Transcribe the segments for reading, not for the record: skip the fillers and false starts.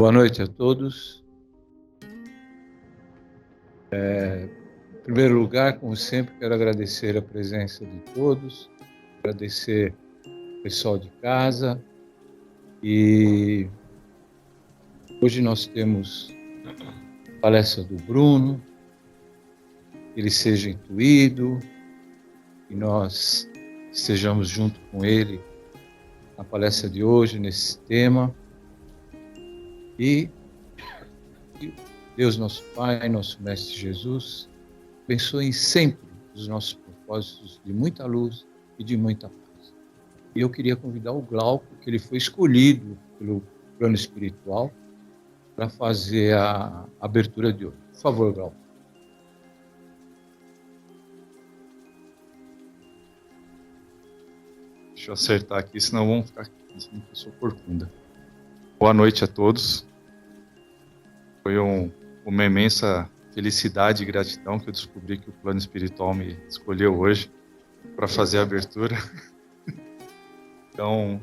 Boa noite a todos. Em primeiro lugar, como sempre, quero agradecer a presença de todos, agradecer o pessoal de casa. E hoje nós temos a palestra do Bruno, que ele seja intuído, e nós estejamos junto com ele na palestra de hoje, nesse tema. E Deus, nosso Pai, nosso Mestre Jesus, abençoe sempre os nossos propósitos de muita luz e de muita paz. E eu queria convidar o Glauco, que ele foi escolhido pelo plano espiritual para fazer a abertura de hoje. Por favor, Glauco. Deixa eu acertar aqui, senão vão ficar dizendo que eu sou corcunda. Boa noite a todos. Foi uma imensa felicidade e gratidão que eu descobri que o plano espiritual me escolheu hoje para fazer a abertura. Então,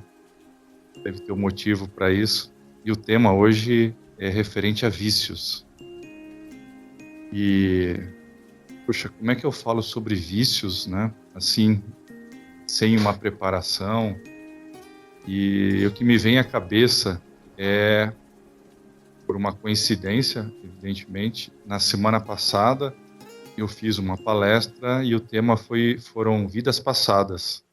deve ter um motivo para isso. E o tema hoje é referente a vícios. E, puxa, como é que eu falo sobre vícios, né? Assim, sem uma preparação. E o que me vem à cabeça é, por uma coincidência, evidentemente, na semana passada eu fiz uma palestra e o tema foram vidas passadas.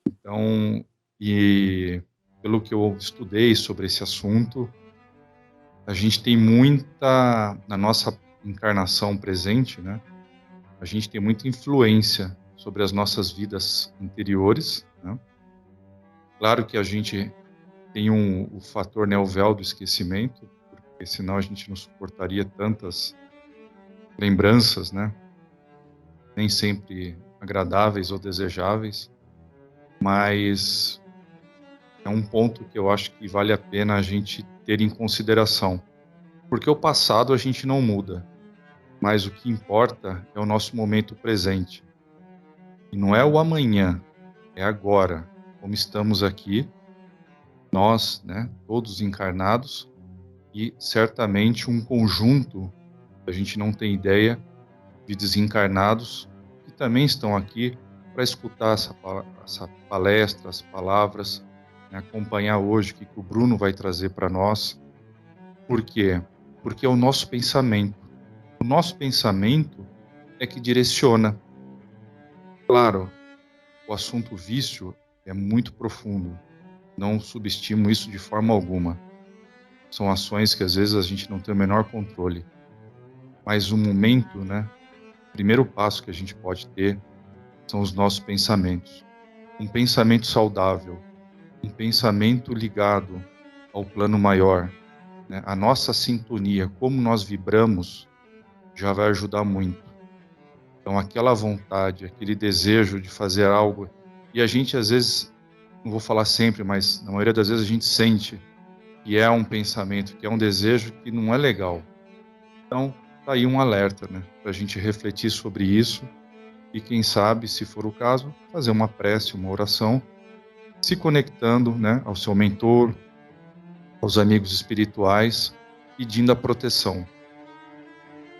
Então, e pelo que eu estudei sobre esse assunto, a gente tem muita, na nossa encarnação presente, né? A gente tem muita influência sobre as nossas vidas anteriores, né? Claro que a gente tem o fator, né, o véu do esquecimento, porque senão a gente não suportaria tantas lembranças, né? Nem sempre agradáveis ou desejáveis, mas é um ponto que eu acho que vale a pena a gente ter em consideração, porque o passado a gente não muda, mas o que importa é o nosso momento presente. E não é o amanhã, é agora, como estamos aqui, nós, né, todos encarnados, e certamente um conjunto, a gente não tem ideia, de desencarnados que também estão aqui para escutar essa palestra, as palavras, né, acompanhar hoje o que o Bruno vai trazer para nós. Por quê? Porque é o nosso pensamento. O nosso pensamento é que direciona. Claro, o assunto vício é muito profundo. Não subestimo isso de forma alguma. São ações que às vezes a gente não tem o menor controle. Mas o momento, né? O primeiro passo que a gente pode ter são os nossos pensamentos. Um pensamento saudável, um pensamento ligado ao plano maior, né? A nossa sintonia, como nós vibramos, já vai ajudar muito. Então, aquela vontade, aquele desejo de fazer algo, e a gente às vezes, não vou falar sempre, mas na maioria das vezes a gente sente que é um pensamento, que é um desejo que não é legal. Então, tá aí um alerta, né? Para a gente refletir sobre isso e, quem sabe, se for o caso, fazer uma prece, uma oração, se conectando, né, ao seu mentor, aos amigos espirituais, pedindo a proteção.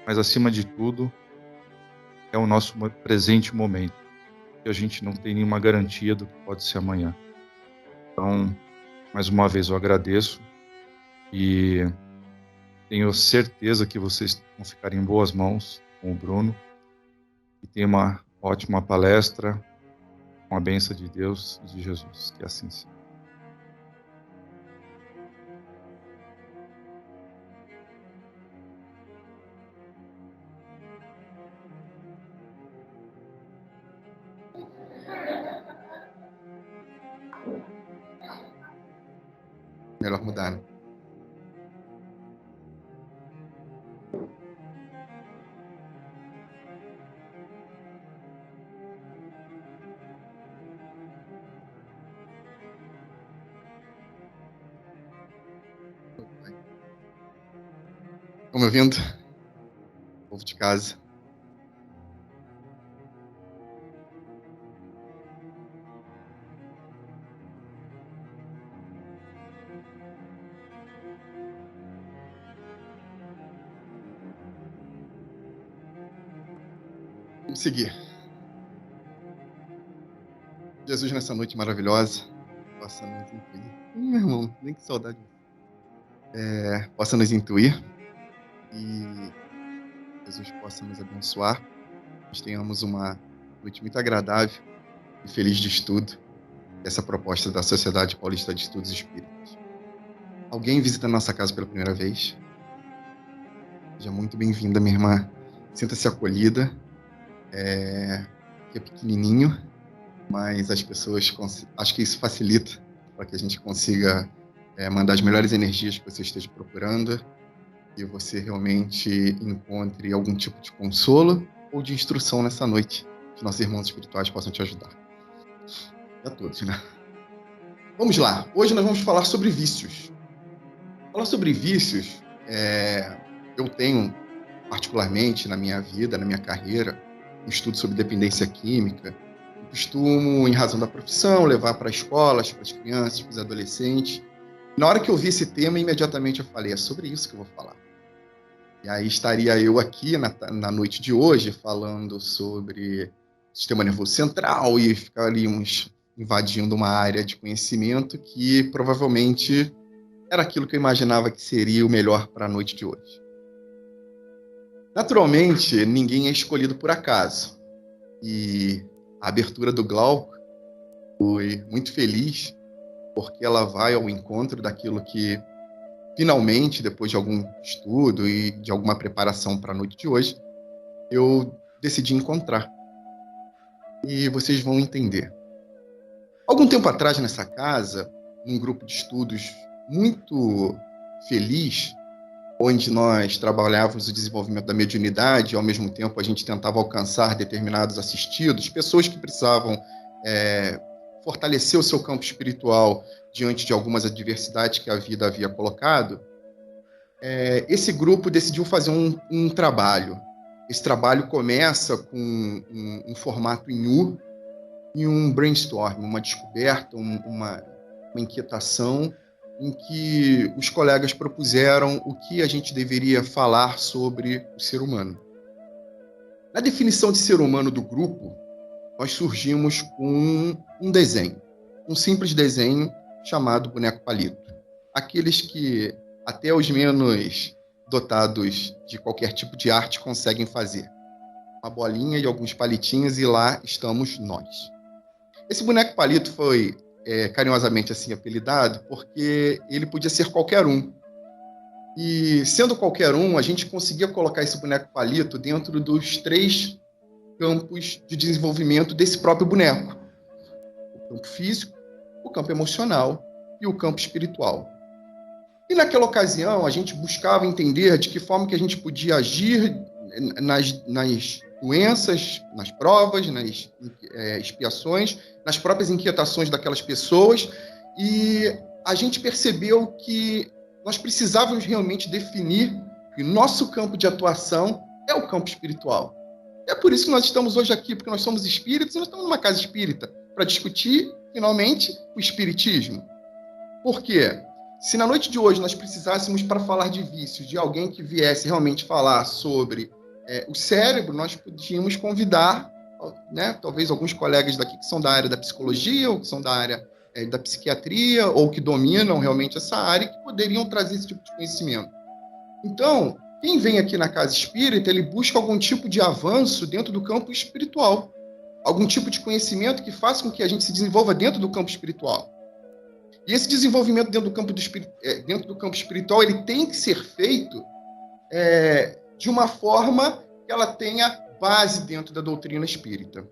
Mas, acima de tudo, é o nosso presente momento, que a gente não tem nenhuma garantia do que pode ser amanhã. Então, mais uma vez, eu agradeço e tenho certeza que vocês vão ficar em boas mãos com o Bruno e tem uma ótima palestra com a bênção de Deus e de Jesus. Que assim seja. Melhor mudar, né? Estão me ouvindo? Povo de casa. Vamos seguir. Jesus, nessa noite maravilhosa, possa nos intuir. Meu irmão, nem que saudade. Possa nos intuir e Jesus possa nos abençoar. Nós tenhamos uma noite muito agradável e feliz de estudo. Essa proposta da Sociedade Paulista de Estudos Espíritas. Alguém visita a nossa casa pela primeira vez? Seja muito bem-vinda, minha irmã. Sinta-se acolhida. Que é pequenininho, mas as pessoas... Acho que isso facilita para que a gente consiga mandar as melhores energias que você esteja procurando e você realmente encontre algum tipo de consolo ou de instrução nessa noite. Que nossos irmãos espirituais possam te ajudar. E a todos, né? Vamos lá. Hoje nós vamos falar sobre vícios. Falar sobre vícios, eu tenho, particularmente na minha vida, na minha carreira, um estudo sobre dependência química. Eu costumo, em razão da profissão, levar para escolas, para as crianças, para os adolescentes. Na hora que eu vi esse tema, imediatamente eu falei, é sobre isso que eu vou falar. E aí estaria eu aqui na noite de hoje falando sobre sistema nervoso central e ficaríamos invadindo uma área de conhecimento que provavelmente era aquilo que eu imaginava que seria o melhor para a noite de hoje. Naturalmente, ninguém é escolhido por acaso. E a abertura do Glauco foi muito feliz, porque ela vai ao encontro daquilo que, finalmente, depois de algum estudo e de alguma preparação para a noite de hoje, eu decidi encontrar. E vocês vão entender. Algum tempo atrás, nessa casa, um grupo de estudos muito feliz, onde nós trabalhávamos o desenvolvimento da mediunidade e, ao mesmo tempo, a gente tentava alcançar determinados assistidos, pessoas que precisavam fortalecer o seu campo espiritual diante de algumas adversidades que a vida havia colocado. Esse grupo decidiu fazer um trabalho. Esse trabalho começa com um formato em U e um brainstorm, uma descoberta, uma inquietação, em que os colegas propuseram o que a gente deveria falar sobre o ser humano. Na definição de ser humano do grupo, nós surgimos com um desenho, um simples desenho chamado boneco palito. Aqueles que até os menos dotados de qualquer tipo de arte conseguem fazer. Uma bolinha e alguns palitinhos e lá estamos nós. Esse boneco palito foi carinhosamente assim apelidado porque ele podia ser qualquer um. E sendo qualquer um, a gente conseguia colocar esse boneco palito dentro dos 3 campos de desenvolvimento desse próprio boneco. O campo físico, o campo emocional e o campo espiritual. E naquela ocasião, a gente buscava entender de que forma que a gente podia agir nas doenças, nas provas, nas expiações, nas próprias inquietações daquelas pessoas, e a gente percebeu que nós precisávamos realmente definir que o nosso campo de atuação é o campo espiritual. É por isso que nós estamos hoje aqui, porque nós somos espíritos e nós estamos numa casa espírita para discutir, finalmente, o espiritismo. Por quê? Se na noite de hoje nós precisássemos, para falar de vícios, de alguém que viesse realmente falar sobre o cérebro, nós podíamos convidar, né, talvez alguns colegas daqui que são da área da psicologia, ou que são da área da psiquiatria, ou que dominam realmente essa área, que poderiam trazer esse tipo de conhecimento. Então, quem vem aqui na casa espírita, ele busca algum tipo de avanço dentro do campo espiritual, algum tipo de conhecimento que faça com que a gente se desenvolva dentro do campo espiritual. E esse desenvolvimento dentro do campo espiritual, ele tem que ser feito de uma forma que ela tenha base dentro da doutrina espírita.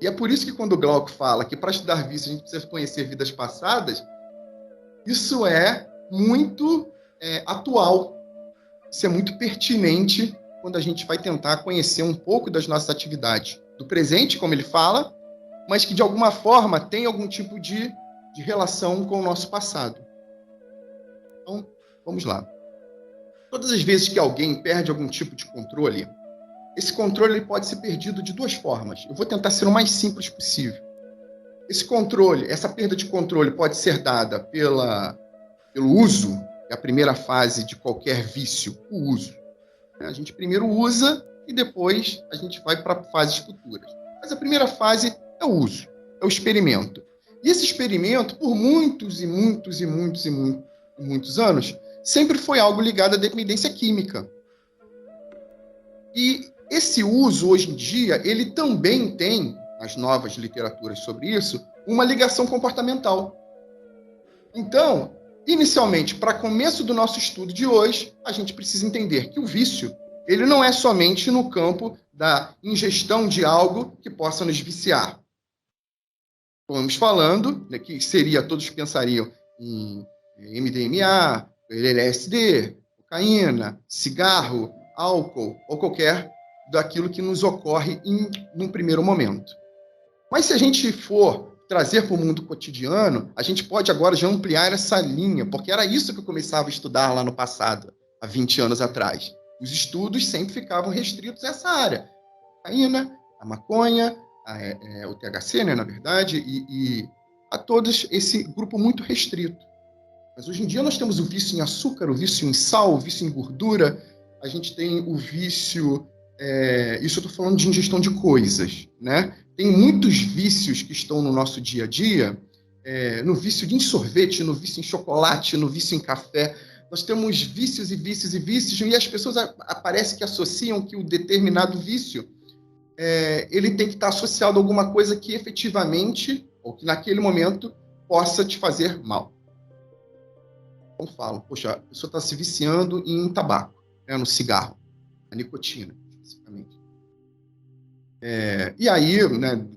E é por isso que quando o Glauco fala que para estudar vício a gente precisa conhecer vidas passadas, isso é muito atual, isso é muito pertinente quando a gente vai tentar conhecer um pouco das nossas atividades do presente, como ele fala, mas que de alguma forma tem algum tipo de relação com o nosso passado. Então, vamos lá. Todas as vezes que alguém perde algum tipo de controle, esse controle ele pode ser perdido de 2 formas. Eu vou tentar ser o mais simples possível. Esse controle, essa perda de controle pode ser dada pelo uso, é a primeira fase de qualquer vício, o uso. A gente primeiro usa e depois a gente vai para fases futuras. Mas a primeira fase é o uso, é o experimento. E esse experimento, por muitos e muitos e muitos e muitos anos, sempre foi algo ligado à dependência química. E esse uso, hoje em dia, ele também tem, nas novas literaturas sobre isso, uma ligação comportamental. Então, inicialmente, para começo do nosso estudo de hoje, a gente precisa entender que o vício, ele não é somente no campo da ingestão de algo que possa nos viciar. Estamos falando, né, que seria, todos pensariam em MDMA, LSD, cocaína, cigarro, álcool ou qualquer daquilo que nos ocorre num primeiro momento. Mas se a gente for trazer para o mundo cotidiano, a gente pode agora já ampliar essa linha, porque era isso que eu começava a estudar lá no passado, há 20 anos atrás. Os estudos sempre ficavam restritos a essa área. A cocaína, a maconha, o THC, né, na verdade, e a todos esse grupo muito restrito. Mas hoje em dia nós temos o vício em açúcar, o vício em sal, o vício em gordura, a gente tem o vício, isso eu estou falando de ingestão de coisas, né? Tem muitos vícios que estão no nosso dia a dia, no vício em sorvete, no vício em chocolate, no vício em café. Nós temos vícios e vícios e vícios, e as pessoas parece que associam que o determinado vício ele tem que estar associado a alguma coisa que efetivamente, ou que naquele momento, possa te fazer mal. Então falam, poxa, a pessoa está se viciando em tabaco, né, no cigarro, na nicotina, especificamente. E aí, né,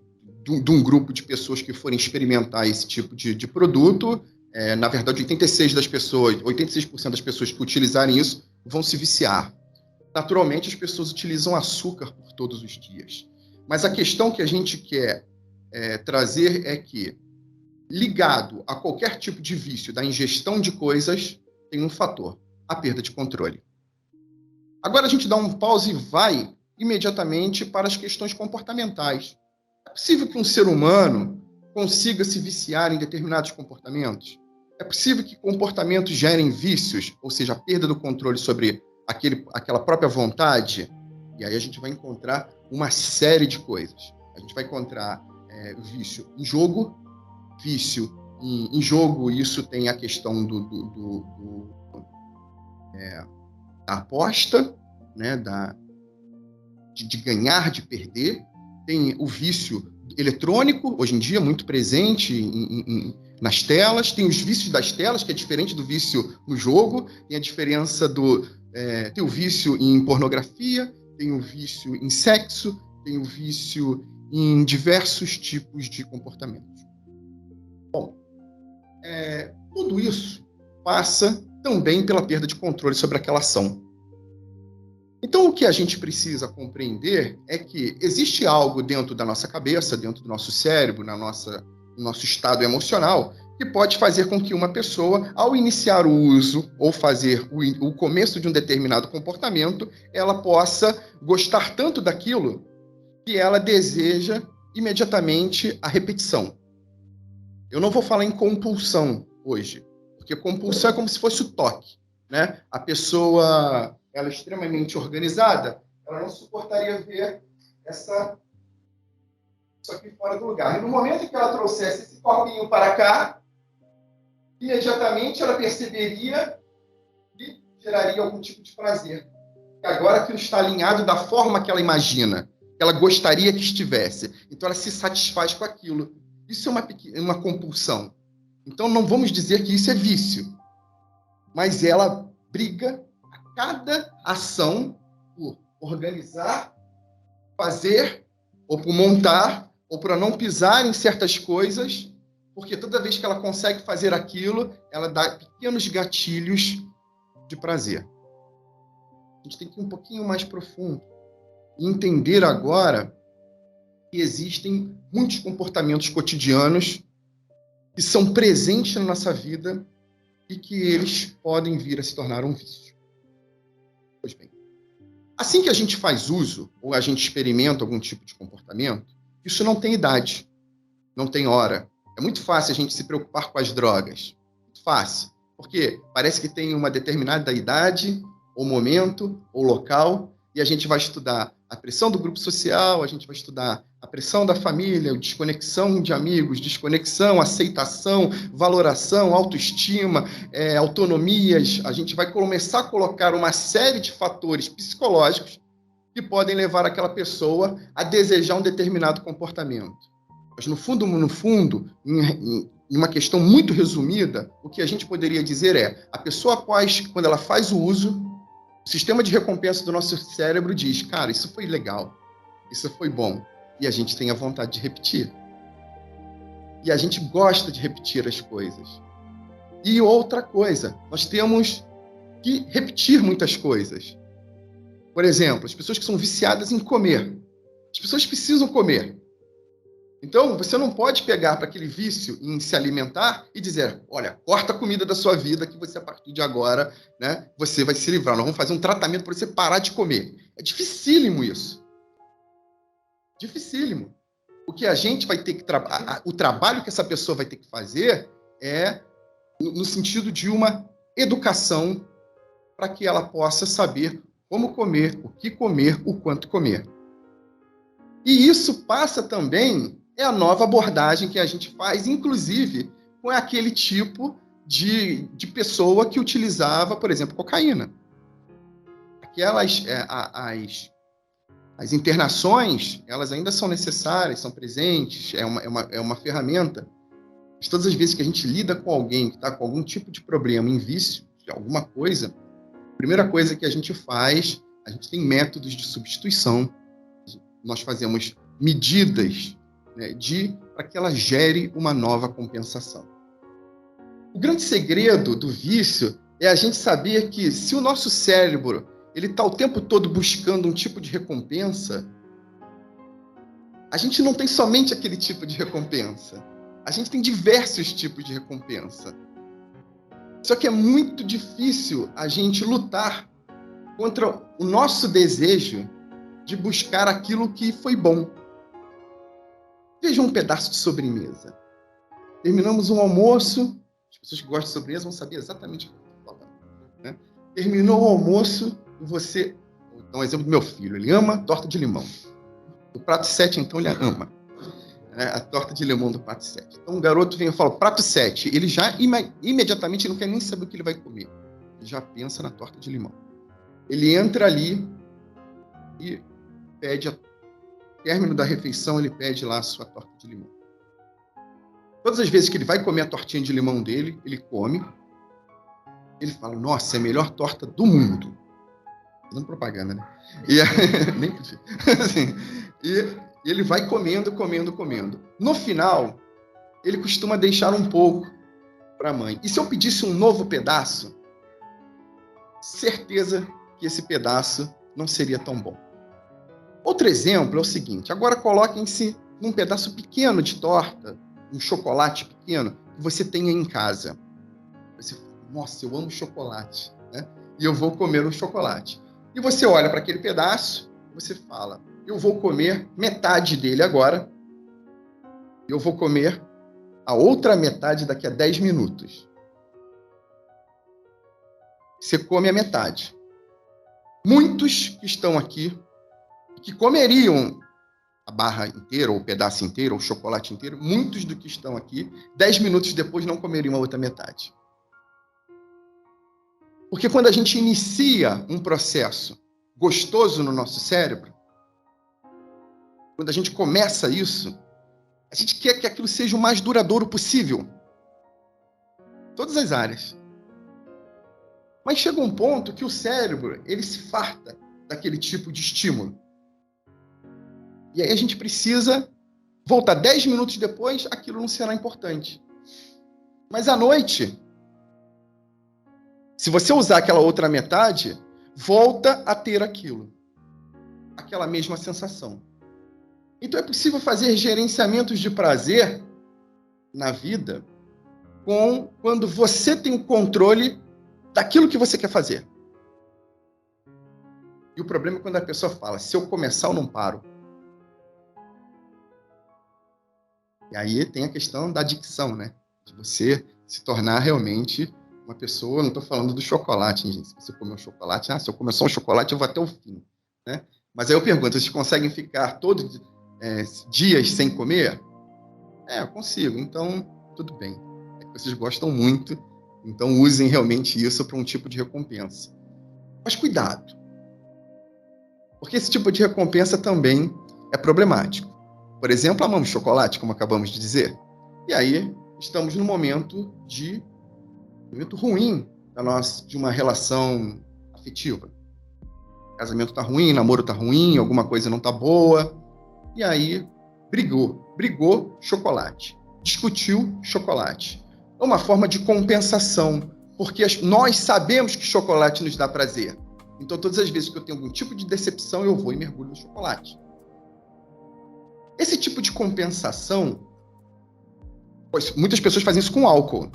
de um grupo de pessoas que forem experimentar esse tipo de produto, na verdade, 86% das pessoas que utilizarem isso vão se viciar. Naturalmente, as pessoas utilizam açúcar por todos os dias. Mas a questão que a gente quer trazer é que, ligado a qualquer tipo de vício da ingestão de coisas, tem um fator, a perda de controle. Agora a gente dá um pause e vai imediatamente para as questões comportamentais. É possível que um ser humano consiga se viciar em determinados comportamentos? É possível que comportamentos gerem vícios, ou seja, a perda do controle sobre aquela própria vontade? E aí a gente vai encontrar uma série de coisas. A gente vai encontrar vício em jogo, vício em jogo, isso tem a questão da aposta, né, de ganhar, de perder. Tem o vício eletrônico, hoje em dia, muito presente nas telas. Tem os vícios das telas, que é diferente do vício no jogo. Tem a diferença tem o vício em pornografia, tem o vício em sexo, tem o vício em diversos tipos de comportamentos. Bom, tudo isso passa também pela perda de controle sobre aquela ação. Então, o que a gente precisa compreender é que existe algo dentro da nossa cabeça, dentro do nosso cérebro, no nosso estado emocional, que pode fazer com que uma pessoa, ao iniciar o uso ou fazer o começo de um determinado comportamento, ela possa gostar tanto daquilo que ela deseja imediatamente a repetição. Eu não vou falar em compulsão hoje, porque compulsão é como se fosse o toque, né? A pessoa, ela é extremamente organizada, ela não suportaria ver isso aqui fora do lugar. E no momento em que ela trouxesse esse copinho para cá, imediatamente ela perceberia e geraria algum tipo de prazer. E agora aquilo está alinhado da forma que ela imagina, que ela gostaria que estivesse. Então ela se satisfaz com aquilo. Isso é uma compulsão. Então não vamos dizer que isso é vício, mas ela briga a cada ação por organizar, fazer, ou por montar, ou por não pisar em certas coisas, porque toda vez que ela consegue fazer aquilo, ela dá pequenos gatilhos de prazer. A gente tem que ir um pouquinho mais profundo e entender agora que existem muitos comportamentos cotidianos que são presentes na nossa vida e que eles podem vir a se tornar um vício. Pois bem, assim que a gente faz uso ou a gente experimenta algum tipo de comportamento, isso não tem idade, não tem hora. É muito fácil a gente se preocupar com as drogas. Muito fácil, porque parece que tem uma determinada idade, ou momento, ou local, e a gente vai estudar a pressão do grupo social, a gente vai estudar a pressão da família, desconexão de amigos, desconexão, aceitação, valoração, autoestima, autonomias. A gente vai começar a colocar uma série de fatores psicológicos que podem levar aquela pessoa a desejar um determinado comportamento. Mas, no fundo, em uma questão muito resumida, o que a gente poderia dizer é, a pessoa após, quando ela faz o uso, o sistema de recompensa do nosso cérebro diz, cara, isso foi legal, isso foi bom, e a gente tem a vontade de repetir. E a gente gosta de repetir as coisas. E outra coisa, nós temos que repetir muitas coisas. Por exemplo, as pessoas que são viciadas em comer. As pessoas precisam comer. Então, você não pode pegar para aquele vício em se alimentar e dizer, olha, corta a comida da sua vida que você, a partir de agora, né, você vai se livrar. Nós vamos fazer um tratamento para você parar de comer. É dificílimo isso. Dificílimo. O que a gente vai ter que trabalhar, o trabalho que essa pessoa vai ter que fazer é no sentido de uma educação para que ela possa saber como comer, o que comer, o quanto comer. E isso passa também, é a nova abordagem que a gente faz, inclusive com aquele tipo de pessoa que utilizava, por exemplo, cocaína. Aquelas, as internações, elas ainda são necessárias, são presentes, é uma ferramenta. Mas todas as vezes que a gente lida com alguém que está com algum tipo de problema em vício, de alguma coisa, a primeira coisa que a gente faz, a gente tem métodos de substituição, nós fazemos medidas, né, para que ela gere uma nova compensação. O grande segredo do vício é a gente saber que se o nosso cérebro ele está o tempo todo buscando um tipo de recompensa, a gente não tem somente aquele tipo de recompensa. A gente tem diversos tipos de recompensa. Só que é muito difícil a gente lutar contra o nosso desejo de buscar aquilo que foi bom. Veja um pedaço de sobremesa. Terminamos um almoço, as pessoas que gostam de sobremesa vão saber exatamente o que eu estou falando, né? Terminou o almoço e você... Vou dar um exemplo do meu filho. Ele ama torta de limão. O prato 7, então, ele ama. A torta de limão do prato 7. Então, o garoto vem e fala, prato 7. Ele já, imediatamente, não quer nem saber o que ele vai comer. Ele já pensa na torta de limão. Ele entra ali e pede, término da refeição, ele pede lá a sua torta de limão. Todas as vezes que ele vai comer a tortinha de limão dele, ele come. Ele fala, nossa, é a melhor torta do mundo. Fazendo propaganda, né? E, nem assim, e ele vai comendo. No final, ele costuma deixar um pouco para a mãe. E se eu pedisse um novo pedaço, certeza que esse pedaço não seria tão bom. Outro exemplo é o seguinte, agora coloquem-se num pedaço pequeno de torta, um chocolate pequeno, que você tenha em casa. Você fala, nossa, eu amo chocolate, né? E eu vou comer o chocolate. E você olha para aquele pedaço, você fala, eu vou comer metade dele agora, eu vou comer a outra metade daqui a 10 minutos. Você come a metade. Muitos que estão aqui, que comeriam a barra inteira, ou o pedaço inteiro, ou o chocolate inteiro, muitos do que estão aqui, 10 minutos depois não comeriam a outra metade. Porque quando a gente inicia um processo gostoso no nosso cérebro, quando a gente começa isso, a gente quer que aquilo seja o mais duradouro possível. Todas as áreas. Mas chega um ponto que o cérebro, ele se farta daquele tipo de estímulo. E aí a gente precisa voltar 10 minutos depois, aquilo não será importante. Mas à noite, se você usar aquela outra metade, volta a ter aquilo. Aquela mesma sensação. Então é possível fazer gerenciamentos de prazer na vida quando você tem o controle daquilo que você quer fazer. E o problema é quando a pessoa fala, se eu começar eu não paro. E aí tem a questão da adicção, né? De você se tornar realmente uma pessoa, não estou falando do chocolate, hein, gente? Se você comer um chocolate, se eu comer só um chocolate, eu vou até o fim. né? Mas aí eu pergunto, vocês conseguem ficar todos dias sem comer? Eu consigo, então tudo bem. É que vocês gostam muito, então usem realmente isso para um tipo de recompensa. Mas cuidado, porque esse tipo de recompensa também é problemático. Por exemplo, amamos chocolate, como acabamos de dizer. E aí estamos num momento ruim de uma relação afetiva. Casamento tá ruim, namoro tá ruim, alguma coisa não tá boa. E aí brigou, chocolate. Discutiu, chocolate. É uma forma de compensação, porque nós sabemos que chocolate nos dá prazer. Então, todas as vezes que eu tenho algum tipo de decepção, eu vou e mergulho no chocolate. Esse tipo de compensação, pois muitas pessoas fazem isso com álcool.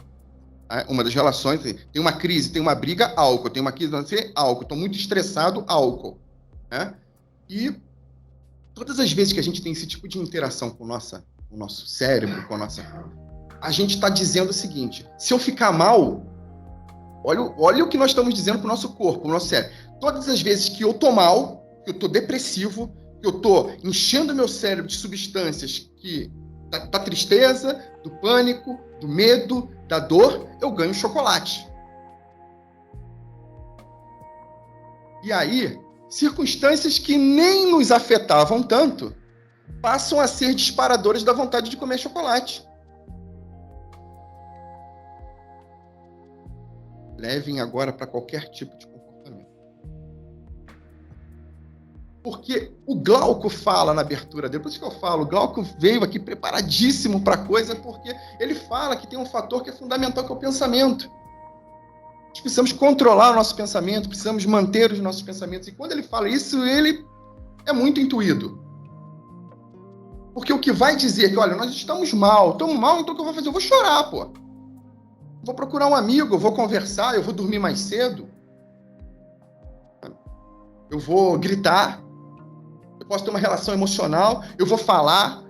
Uma das relações, tem uma crise, tem uma briga, álcool. Tem uma crise, álcool. Estou muito estressado, álcool. Né? E todas as vezes que a gente tem esse tipo de interação com o nosso cérebro, a gente está dizendo o seguinte: se eu ficar mal, olha o que nós estamos dizendo para o nosso corpo, para o nosso cérebro. Todas as vezes que eu estou mal, que eu estou depressivo, que eu estou enchendo meu cérebro de substâncias da tristeza, do pânico, do medo, da dor, eu ganho chocolate. E aí, circunstâncias que nem nos afetavam tanto passam a ser disparadores da vontade de comer chocolate. Levem agora para qualquer tipo de comportamento. Porque o Glauco fala na abertura dele, por isso que eu falo, o Glauco veio aqui preparadíssimo para a coisa, porque ele fala que tem um fator que é fundamental, que é o pensamento. Nós precisamos controlar o nosso pensamento, precisamos manter os nossos pensamentos. E quando ele fala isso, ele é muito intuído. Porque o que vai dizer que, olha, nós estamos mal, então o que eu vou fazer? Eu vou chorar, pô. Vou procurar um amigo, eu vou conversar, eu vou dormir mais cedo. Eu vou gritar. Eu posso ter uma relação emocional, eu vou falar,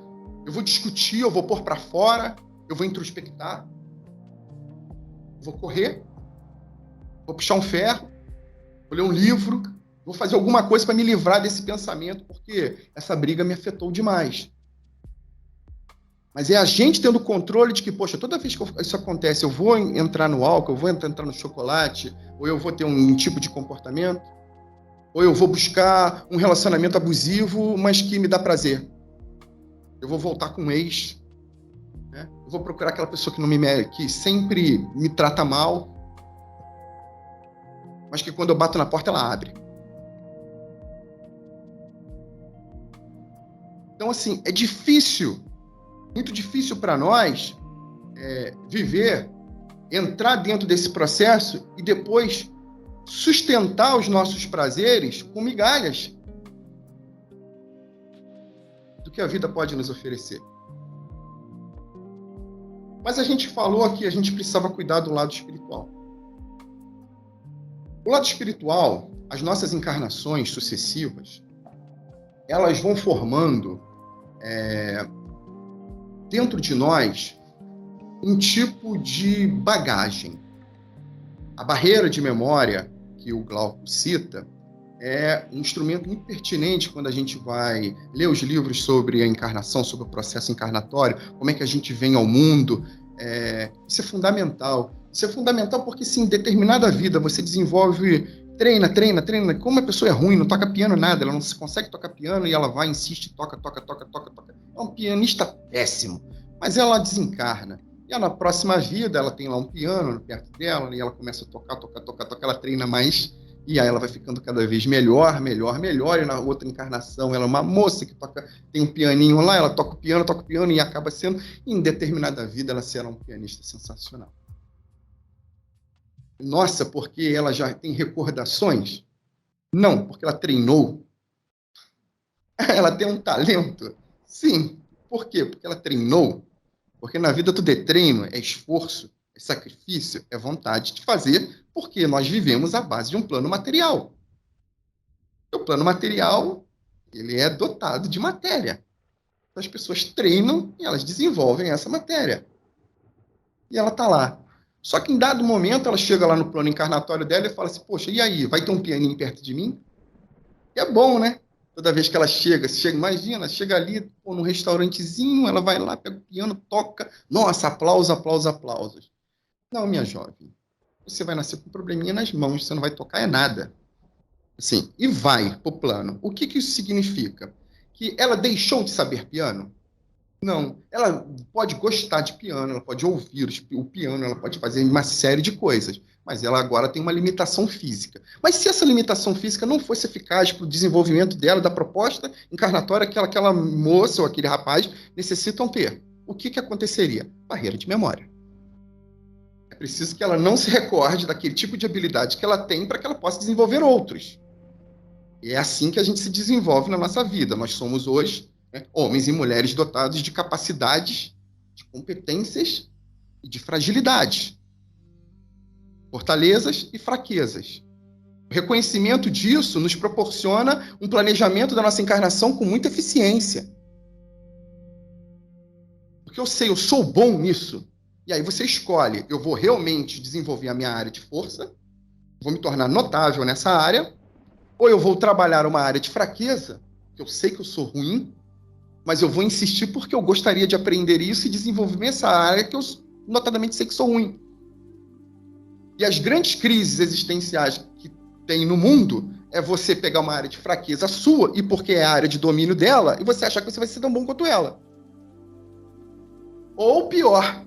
eu vou discutir, eu vou pôr para fora, eu vou introspectar. Eu vou correr, vou puxar um ferro, vou ler um livro, vou fazer alguma coisa para me livrar desse pensamento, porque essa briga me afetou demais. Mas é a gente tendo controle de que, poxa, toda vez que isso acontece, eu vou entrar no álcool, eu vou entrar no chocolate, ou eu vou ter um tipo de comportamento, ou eu vou buscar um relacionamento abusivo, mas que me dá prazer. Eu vou voltar com um ex, né? Eu vou procurar aquela pessoa que sempre me trata mal, mas que quando eu bato na porta, ela abre. Então, assim, é difícil, muito difícil para nós entrar dentro desse processo e depois sustentar os nossos prazeres com migalhas do que a vida pode nos oferecer. Mas a gente falou aqui, a gente precisava cuidar do lado espiritual. O lado espiritual, as nossas encarnações sucessivas, elas vão formando dentro de nós um tipo de bagagem. A barreira de memória que o Glauco cita é um instrumento muito pertinente quando a gente vai ler os livros sobre a encarnação, sobre o processo encarnatório, como é que a gente vem ao mundo. Isso é fundamental. Isso é fundamental porque, se em determinada vida você desenvolve, treina, como a pessoa é ruim, não toca piano nada, ela não consegue tocar piano e ela vai, insiste, toca. É um pianista péssimo, mas ela desencarna. E na próxima vida, ela tem lá um piano perto dela, e ela começa a tocar, ela treina mais, e aí ela vai ficando cada vez melhor, e na outra encarnação, ela é uma moça que tem um pianinho lá, ela toca o piano, e acaba sendo, em determinada vida, ela será um pianista sensacional. Nossa, porque ela já tem recordações? Não, porque ela treinou. Ela tem um talento? Sim. Por quê? Porque ela treinou. Porque na vida tudo é treino, é esforço, é sacrifício, é vontade de fazer, porque nós vivemos à base de um plano material. O plano material, ele é dotado de matéria. Então, as pessoas treinam e elas desenvolvem essa matéria. E ela está lá. Só que em dado momento ela chega lá no plano encarnatório dela e fala assim, poxa, e aí, vai ter um pianinho perto de mim? E é bom, né? Toda vez que ela chega, imagina, chega ali, pô, num restaurantezinho, ela vai lá, pega o piano, toca. Nossa, aplausos, aplausos, aplausos. Não, minha jovem, você vai nascer com um probleminha nas mãos, você não vai tocar é nada. Assim, e vai pro plano. O que isso significa? Que ela deixou de saber piano? Não. Ela pode gostar de piano, ela pode ouvir o piano, ela pode fazer uma série de coisas, mas ela agora tem uma limitação física. Mas se essa limitação física não fosse eficaz para o desenvolvimento dela, da proposta encarnatória que aquela moça ou aquele rapaz necessitam ter, o que aconteceria? Barreira de memória. É preciso que ela não se recorde daquele tipo de habilidade que ela tem para que ela possa desenvolver outros. E é assim que a gente se desenvolve na nossa vida. Nós somos hoje, né, homens e mulheres dotados de capacidades, de competências e de fragilidades, fortalezas e fraquezas. O reconhecimento disso nos proporciona um planejamento da nossa encarnação com muita eficiência. Porque eu sei, eu sou bom nisso. E aí você escolhe, eu vou realmente desenvolver a minha área de força, vou me tornar notável nessa área, ou eu vou trabalhar uma área de fraqueza, que eu sei que eu sou ruim, mas eu vou insistir porque eu gostaria de aprender isso e desenvolver essa área que eu notadamente sei que sou ruim. E as grandes crises existenciais que tem no mundo é você pegar uma área de fraqueza sua, e porque é a área de domínio dela, e você achar que você vai ser tão bom quanto ela. Ou pior,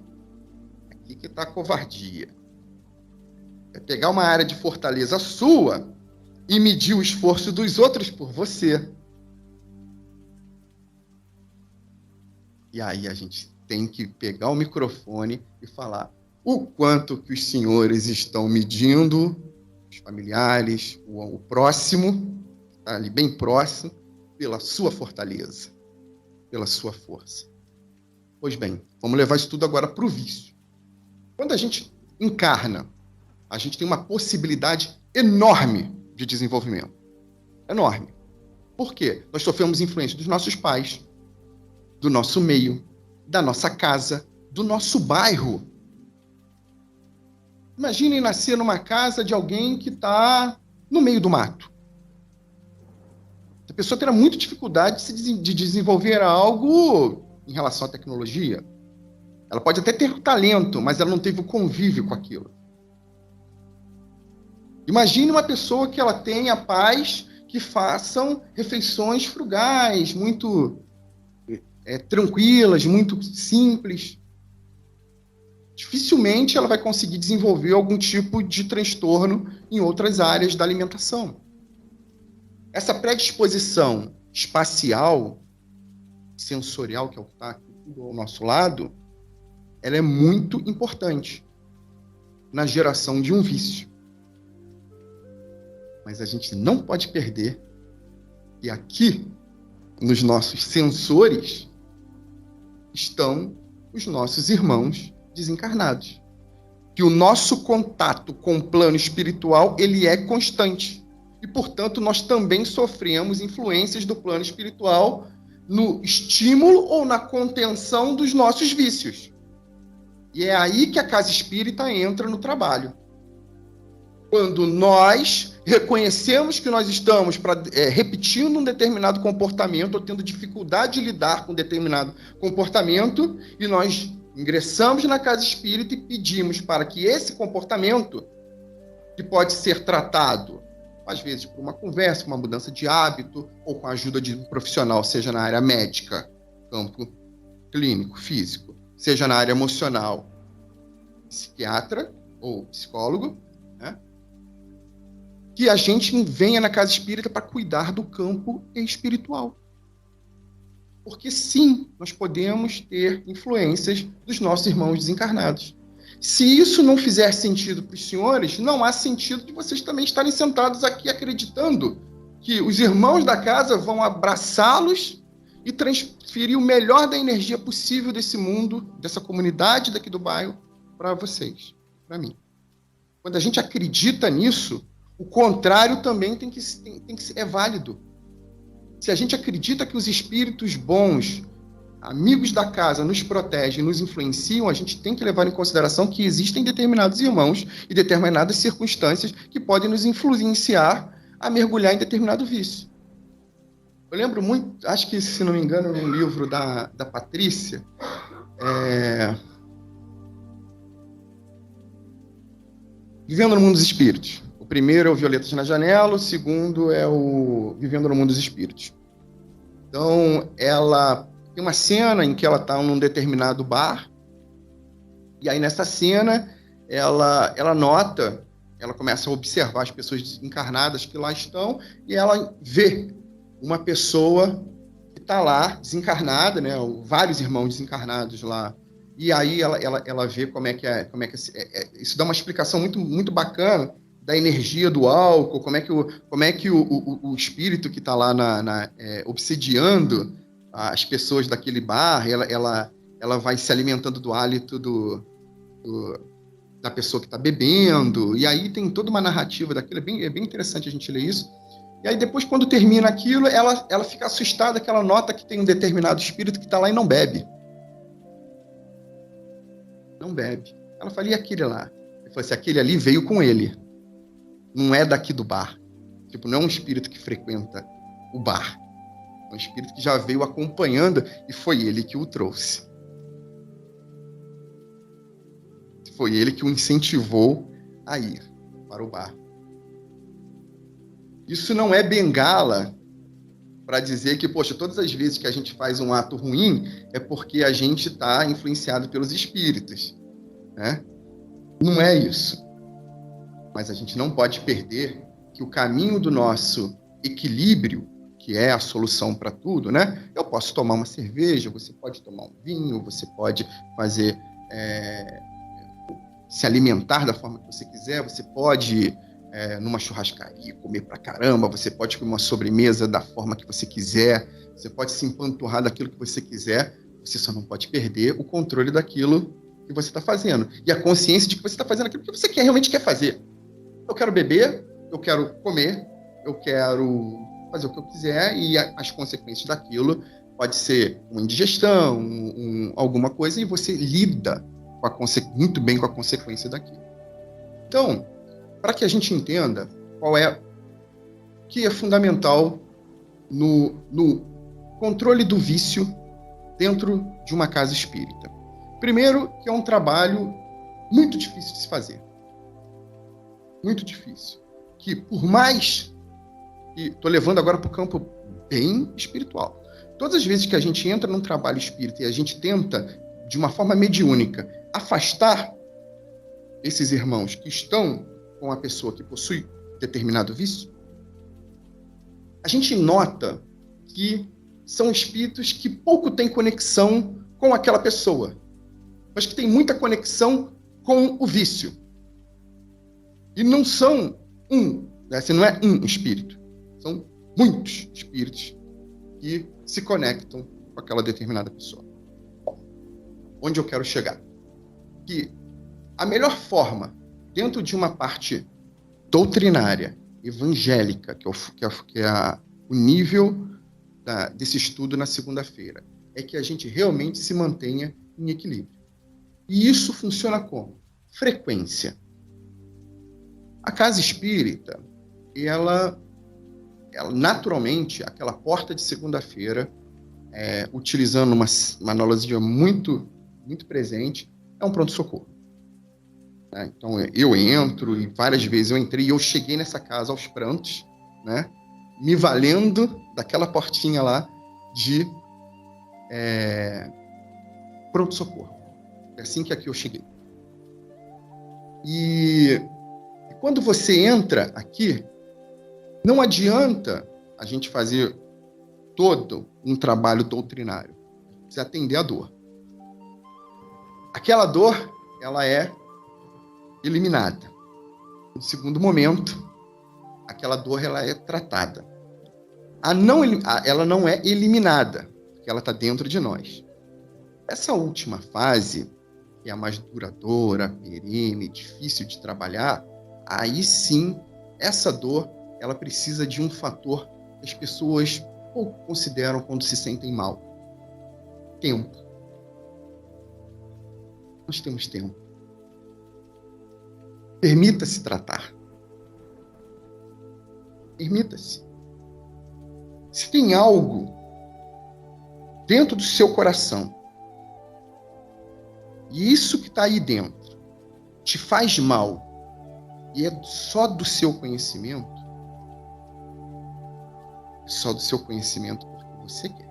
aqui que está a covardia. É pegar uma área de fortaleza sua e medir o esforço dos outros por você. E aí a gente tem que pegar o microfone e falar o quanto que os senhores estão medindo os familiares, o próximo, tá ali bem próximo, pela sua fortaleza, pela sua força. Pois bem, vamos levar isso tudo agora para o vício. Quando a gente encarna, a gente tem uma possibilidade enorme de desenvolvimento. Enorme. Por quê? Nós sofremos influência dos nossos pais, do nosso meio, da nossa casa, do nosso bairro. Imaginem nascer numa casa de alguém que está no meio do mato. A pessoa terá muita dificuldade de desenvolver algo em relação à tecnologia. Ela pode até ter talento, mas ela não teve o convívio com aquilo. Imagine uma pessoa que ela tenha pais que façam refeições frugais, muito tranquilas, muito simples. Dificilmente ela vai conseguir desenvolver algum tipo de transtorno em outras áreas da alimentação. Essa predisposição espacial, sensorial, que é o que está aqui ao nosso lado, ela é muito importante na geração de um vício. Mas a gente não pode perder que aqui, nos nossos sensores, estão os nossos irmãos desencarnados. Que o nosso contato com o plano espiritual, ele é constante. E, portanto, nós também sofremos influências do plano espiritual no estímulo ou na contenção dos nossos vícios. E é aí que a casa espírita entra no trabalho. Quando nós reconhecemos que nós estamos repetindo um determinado comportamento ou tendo dificuldade de lidar com determinado comportamento, e nós ingressamos na casa espírita e pedimos para que esse comportamento, que pode ser tratado, às vezes, por uma conversa, com uma mudança de hábito, ou com a ajuda de um profissional, seja na área médica, campo clínico, físico, seja na área emocional, psiquiatra ou psicólogo, né? Que a gente venha na casa espírita para cuidar do campo espiritual. Porque sim, nós podemos ter influências dos nossos irmãos desencarnados. Se isso não fizer sentido para os senhores, não há sentido de vocês também estarem sentados aqui acreditando que os irmãos da casa vão abraçá-los e transferir o melhor da energia possível desse mundo, dessa comunidade daqui do bairro, para vocês, para mim. Quando a gente acredita nisso, o contrário também é válido. Se a gente acredita que os espíritos bons, amigos da casa, nos protegem, nos influenciam, a gente tem que levar em consideração que existem determinados irmãos e determinadas circunstâncias que podem nos influenciar a mergulhar em determinado vício. Eu lembro muito, acho que, se não me engano, num livro da Patrícia, Vivendo no Mundo dos Espíritos. O primeiro é o Violetas na Janela, o segundo é o Vivendo no Mundo dos Espíritos. Então, ela tem uma cena em que ela está num determinado bar, e aí nessa cena ela nota, ela começa a observar as pessoas desencarnadas que lá estão, e ela vê uma pessoa que está lá, desencarnada, né? Vários irmãos desencarnados lá. E aí ela vê como é que isso dá uma explicação muito, muito bacana da energia do álcool, como é que o espírito que está lá obsediando as pessoas daquele bar, ela vai se alimentando do hálito da pessoa que está bebendo, e aí tem toda uma narrativa daquilo, é bem interessante a gente ler isso. E aí depois, quando termina aquilo, ela fica assustada, que ela nota que tem um determinado espírito que está lá e não bebe. Não bebe. Ela fala, e aquele lá? Ele falou assim, aquele ali veio com ele. Não é daqui do bar. Tipo, não é um espírito que frequenta o bar. É um espírito que já veio acompanhando e foi ele que o trouxe. Foi ele que o incentivou a ir para o bar. Isso não é bengala para dizer que, poxa, todas as vezes que a gente faz um ato ruim é porque a gente está influenciado pelos espíritos, né? Não é isso. Mas a gente não pode perder que o caminho do nosso equilíbrio, que é a solução para tudo, né? Eu posso tomar uma cerveja, você pode tomar um vinho, você pode fazer se alimentar da forma que você quiser, você pode numa churrascaria comer pra caramba, você pode comer uma sobremesa da forma que você quiser, você pode se empanturrar daquilo que você quiser, você só não pode perder o controle daquilo que você está fazendo e a consciência de que você está fazendo aquilo que você realmente quer fazer. Eu quero beber, eu quero comer, eu quero fazer o que eu quiser, e as consequências daquilo pode ser uma indigestão, alguma coisa, e você lida muito bem com a consequência daquilo. Então, para que a gente entenda qual é o que é fundamental no controle do vício dentro de uma casa espírita. Primeiro, que é um trabalho muito difícil de se fazer. Muito difícil. Que por mais... E estou levando agora para o campo bem espiritual. Todas as vezes que a gente entra num trabalho espírita e a gente tenta, de uma forma mediúnica, afastar esses irmãos que estão com a pessoa que possui determinado vício, a gente nota que são espíritos que pouco têm conexão com aquela pessoa, mas que têm muita conexão com o vício. E não são né? Não é um espírito, são muitos espíritos que se conectam com aquela determinada pessoa. Onde eu quero chegar? Que a melhor forma, dentro de uma parte doutrinária, evangélica, que é o nível desse estudo na segunda-feira, é que a gente realmente se mantenha em equilíbrio. E isso funciona como? Frequência. A casa espírita, ela naturalmente, aquela porta de segunda-feira, utilizando uma analogia muito, muito presente, é um pronto-socorro. Então, eu entro, e várias vezes eu entrei, e eu cheguei nessa casa aos prantos, né, me valendo daquela portinha lá de pronto-socorro. É assim que aqui eu cheguei. E quando você entra aqui, não adianta a gente fazer todo um trabalho doutrinário. Precisa atender a dor. Aquela dor, ela é eliminada. No segundo momento, aquela dor ela é tratada. Ela não é eliminada, porque ela está dentro de nós. Essa última fase, que é a mais duradoura, perene, difícil de trabalhar, aí sim, essa dor ela precisa de um fator que as pessoas pouco consideram quando se sentem mal. Tempo. Nós temos tempo. Permita-se tratar. Permita-se. Se tem algo dentro do seu coração, e isso que está aí dentro te faz mal, e é só do seu conhecimento, porque você quer.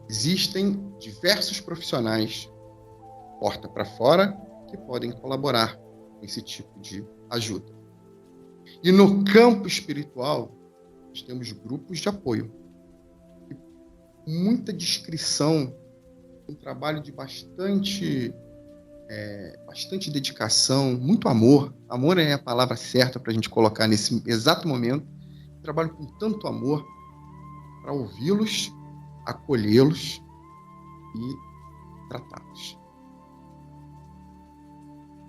Existem diversos profissionais, porta para fora, que podem colaborar com esse tipo de ajuda. E no campo espiritual, nós temos grupos de apoio. Muita discrição, um trabalho de bastante dedicação, muito amor. Amor é a palavra certa para a gente colocar nesse exato momento. Trabalho com tanto amor para ouvi-los, acolhê-los e tratá-los.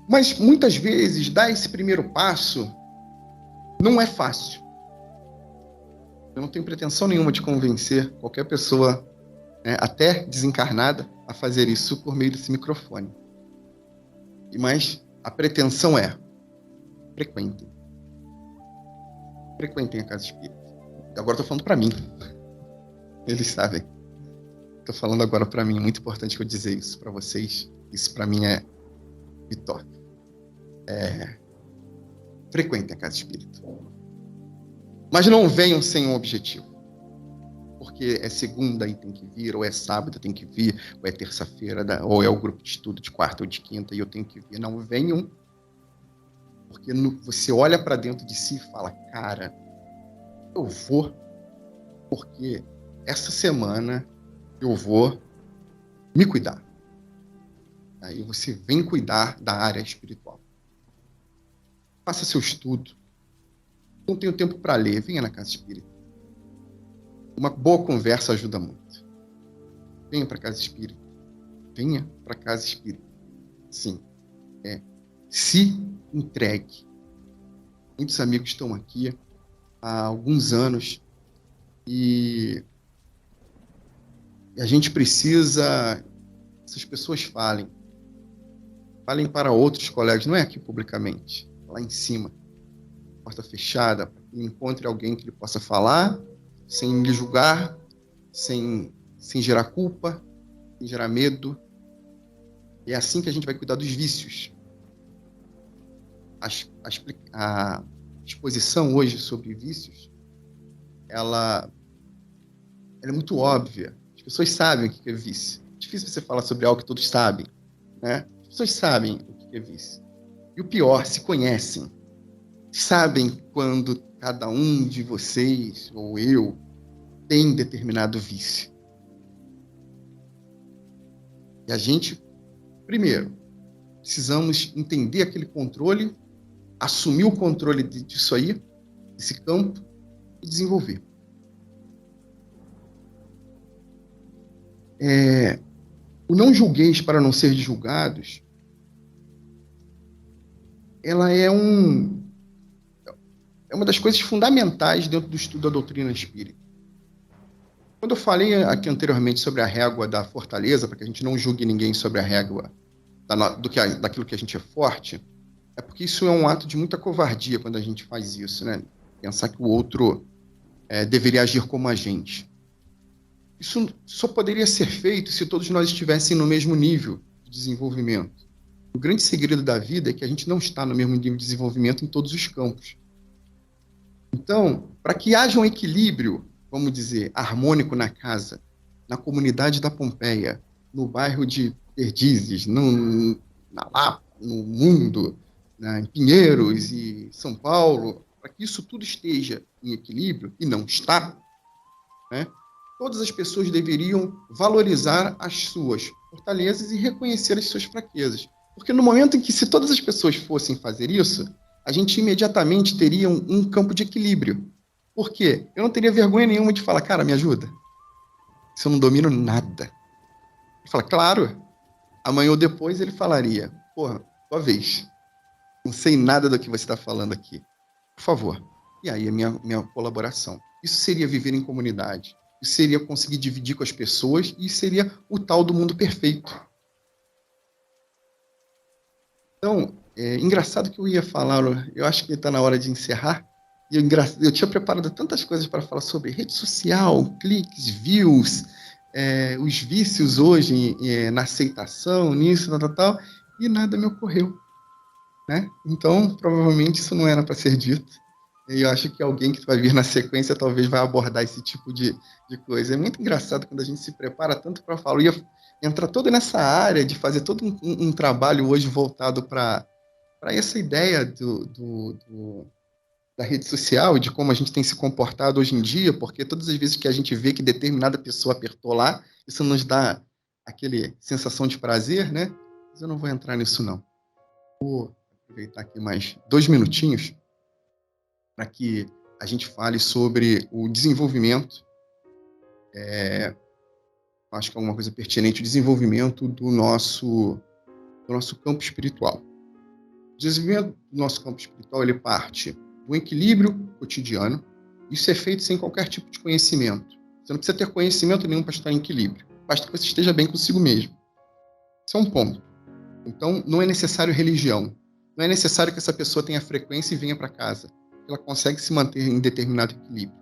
Mas muitas vezes dar esse primeiro passo não é fácil. Eu não tenho pretensão nenhuma de convencer qualquer pessoa, até desencarnada, a fazer isso por meio desse microfone. Mas a pretensão é: frequentem. Frequentem a casa espírita. Agora estou falando para mim. Eles sabem. Estou falando agora para mim. É muito importante que eu dizer isso para vocês. Isso para mim é vitória. Frequentem a casa espírita. Mas não venham sem um objetivo. Porque é segunda e tem que vir, ou é sábado tem que vir, ou é terça-feira, ou é o grupo de estudo de quarta ou de quinta e eu tenho que vir. Não venham, porque você olha para dentro de si e fala: cara, eu vou, porque essa semana eu vou me cuidar. Aí você vem cuidar da área espiritual. Faça seu estudo. Não tenho tempo para ler, venha na casa espírita. Uma boa conversa ajuda muito. Venha para a casa espírita. Venha para a casa espírita. Sim. Se entregue. Muitos amigos estão aqui há alguns anos e a gente precisa que essas pessoas falem para outros colegas, não é aqui publicamente, lá em cima, porta fechada, para que encontre alguém que ele possa falar sem lhe julgar, sem gerar culpa, sem gerar medo. E é assim que a gente vai cuidar dos vícios. A exposição hoje sobre vícios, ela é muito óbvia. As pessoas sabem o que é vício. É difícil você falar sobre algo que todos sabem, né? As pessoas sabem o que é vício. E o pior, se conhecem. Sabem quando cada um de vocês, ou eu, tem determinado vício. E a gente, primeiro, precisamos entender aquele controle, assumir o controle disso aí, desse campo, e desenvolver. O não julgueis para não ser julgados, ela é uma das coisas fundamentais dentro do estudo da doutrina espírita. Quando eu falei aqui anteriormente sobre a régua da fortaleza, para que a gente não julgue ninguém sobre a régua daquilo que a gente é forte, é porque isso é um ato de muita covardia quando a gente faz isso, né? Pensar que o outro deveria agir como a gente. Isso só poderia ser feito se todos nós estivéssemos no mesmo nível de desenvolvimento. O grande segredo da vida é que a gente não está no mesmo nível de desenvolvimento em todos os campos. Então, para que haja um equilíbrio, vamos dizer, harmônico na casa, na comunidade da Pompeia, no bairro de Perdizes, na Lapa, no mundo, em Pinheiros e São Paulo, para que isso tudo esteja em equilíbrio, e não está, né? Todas as pessoas deveriam valorizar as suas fortalezas e reconhecer as suas fraquezas. Porque no momento em que, se todas as pessoas fossem fazer isso, a gente imediatamente teria um campo de equilíbrio. Por quê? Eu não teria vergonha nenhuma de falar: cara, me ajuda. Se eu não domino nada. Ele fala: claro. Amanhã ou depois ele falaria: porra, tua vez. Não sei nada do que você está falando aqui. Por favor. E aí a minha colaboração. Isso seria viver em comunidade. Isso seria conseguir dividir com as pessoas, e seria o tal do mundo perfeito. Então, engraçado que eu ia falar, eu acho que está na hora de encerrar, eu tinha preparado tantas coisas para falar sobre rede social, cliques, views, os vícios hoje na aceitação, nisso, tal, e nada me ocorreu, né? Então, provavelmente isso não era para ser dito. E eu acho que alguém que vai vir na sequência talvez vai abordar esse tipo de coisa. É muito engraçado quando a gente se prepara tanto para falar. Eu ia entrar todo nessa área de fazer todo um trabalho hoje voltado para essa ideia da rede social e de como a gente tem se comportado hoje em dia, porque todas as vezes que a gente vê que determinada pessoa apertou lá, isso nos dá aquele sensação de prazer, né? Mas eu não vou entrar nisso, não. Vou aproveitar aqui mais 2 minutinhos para que a gente fale sobre o desenvolvimento, acho que é uma coisa pertinente, o desenvolvimento do nosso campo espiritual. O desenvolvimento do nosso campo espiritual, ele parte do equilíbrio cotidiano. Isso é feito sem qualquer tipo de conhecimento. Você não precisa ter conhecimento nenhum para estar em equilíbrio. Basta que você esteja bem consigo mesmo. Esse é um ponto. Então, não é necessário religião. Não é necessário que essa pessoa tenha frequência e venha para casa. Ela consegue se manter em determinado equilíbrio.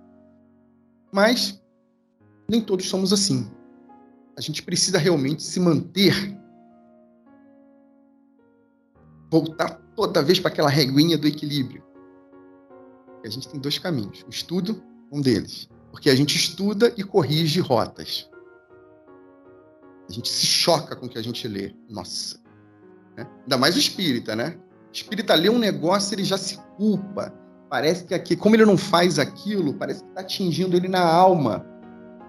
Mas nem todos somos assim. A gente precisa realmente se manter, voltar toda vez para aquela reguinha do equilíbrio. E a gente tem 2 caminhos. O estudo, um deles. Porque a gente estuda e corrige rotas. A gente se choca com o que a gente lê. Nossa. Né? Ainda mais o espírita, né? O espírita lê um negócio, ele já se culpa. Parece que como ele não faz aquilo, parece que está atingindo ele na alma.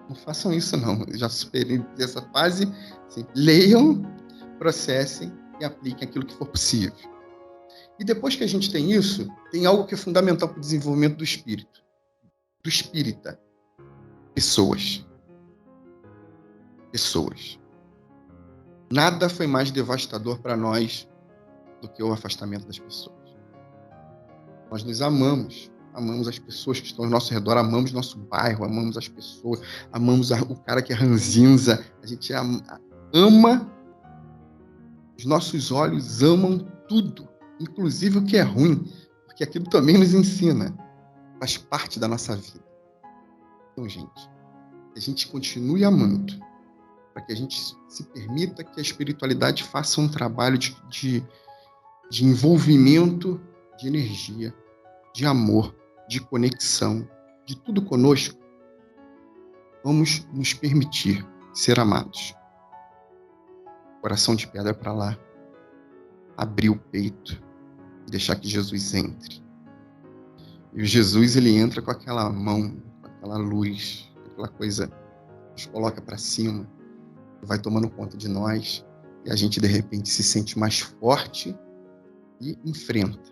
Não façam isso, não. Eu já superei essa fase. Assim, leiam, processem e apliquem aquilo que for possível. E depois que a gente tem isso, tem algo que é fundamental para o desenvolvimento do espírito. Do espírita. Pessoas. Pessoas. Nada foi mais devastador para nós do que o afastamento das pessoas. Nós nos amamos. Amamos as pessoas que estão ao nosso redor, amamos nosso bairro, amamos as pessoas, amamos o cara que é ranzinza. A gente ama, os nossos olhos amam tudo, inclusive o que é ruim, porque aquilo também nos ensina, faz parte da nossa vida. Então, gente, que a gente continue amando, para que a gente se permita que a espiritualidade faça um trabalho de envolvimento, de energia, de amor, de conexão, de tudo conosco. Vamos nos permitir ser amados. Coração de pedra para lá, abrir o peito e deixar que Jesus entre. E o Jesus, ele entra com aquela mão, com aquela luz, aquela coisa, nos coloca para cima, vai tomando conta de nós, e a gente, de repente, se sente mais forte e enfrenta,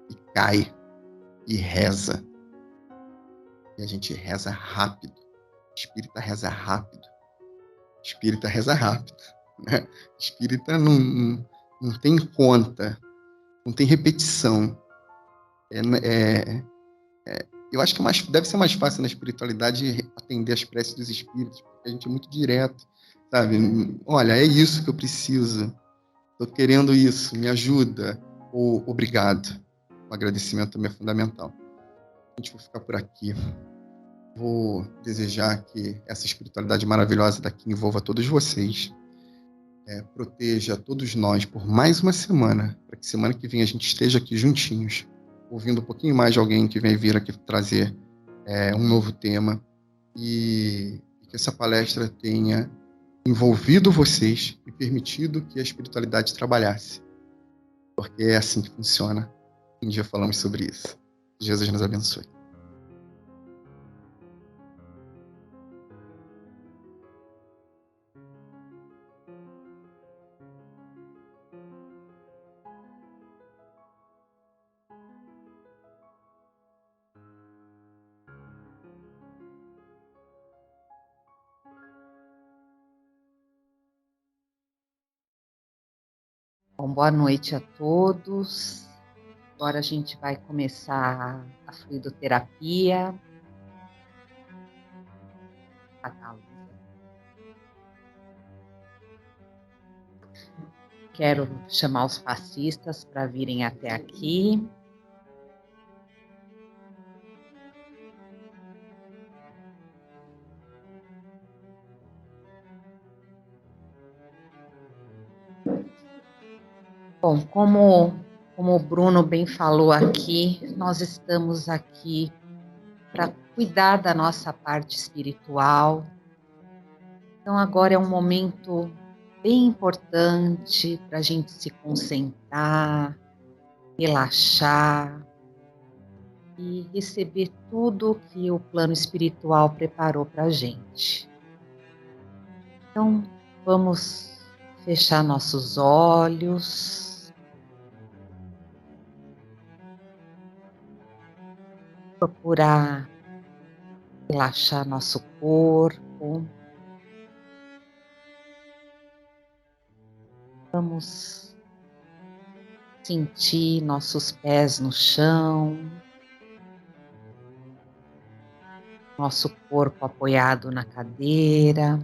e cai, e reza. E a gente reza rápido. Espírita reza rápido. Espírita reza rápido. Né? Espírita não tem conta, não tem repetição. Eu acho que deve ser mais fácil na espiritualidade atender as preces dos espíritos, porque a gente é muito direto, sabe? Olha, é isso que eu preciso. Estou querendo isso, me ajuda. Ou obrigado. O agradecimento também é fundamental. A gente vai ficar por aqui. Vou desejar que essa espiritualidade maravilhosa daqui envolva todos vocês, proteja todos nós por mais uma semana, para que semana que vem a gente esteja aqui juntinhos, ouvindo um pouquinho mais de alguém que vem vir aqui trazer um novo tema, e que essa palestra tenha envolvido vocês e permitido que a espiritualidade trabalhasse, porque é assim que funciona. Um dia falamos sobre isso. Jesus nos abençoe. Bom, boa noite a todos. Agora a gente vai começar a fluidoterapia. Quero chamar os passistas para virem até aqui. Bom, como o Bruno bem falou aqui, nós estamos aqui para cuidar da nossa parte espiritual. Então, agora é um momento bem importante para a gente se concentrar, relaxar e receber tudo que o plano espiritual preparou para a gente. Então, vamos fechar nossos olhos, procurar relaxar nosso corpo. Vamos sentir nossos pés no chão, nosso corpo apoiado na cadeira.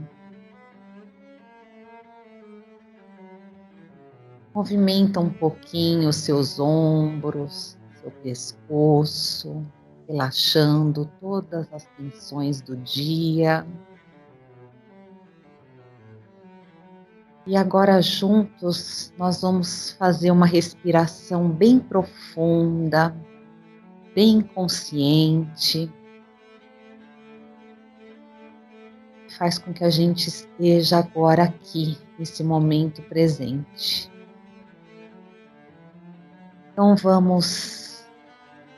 Movimenta um pouquinho os seus ombros, seu pescoço, relaxando todas as tensões do dia. E agora juntos nós vamos fazer uma respiração bem profunda, bem consciente. Faz com que a gente esteja agora aqui, nesse momento presente. Então vamos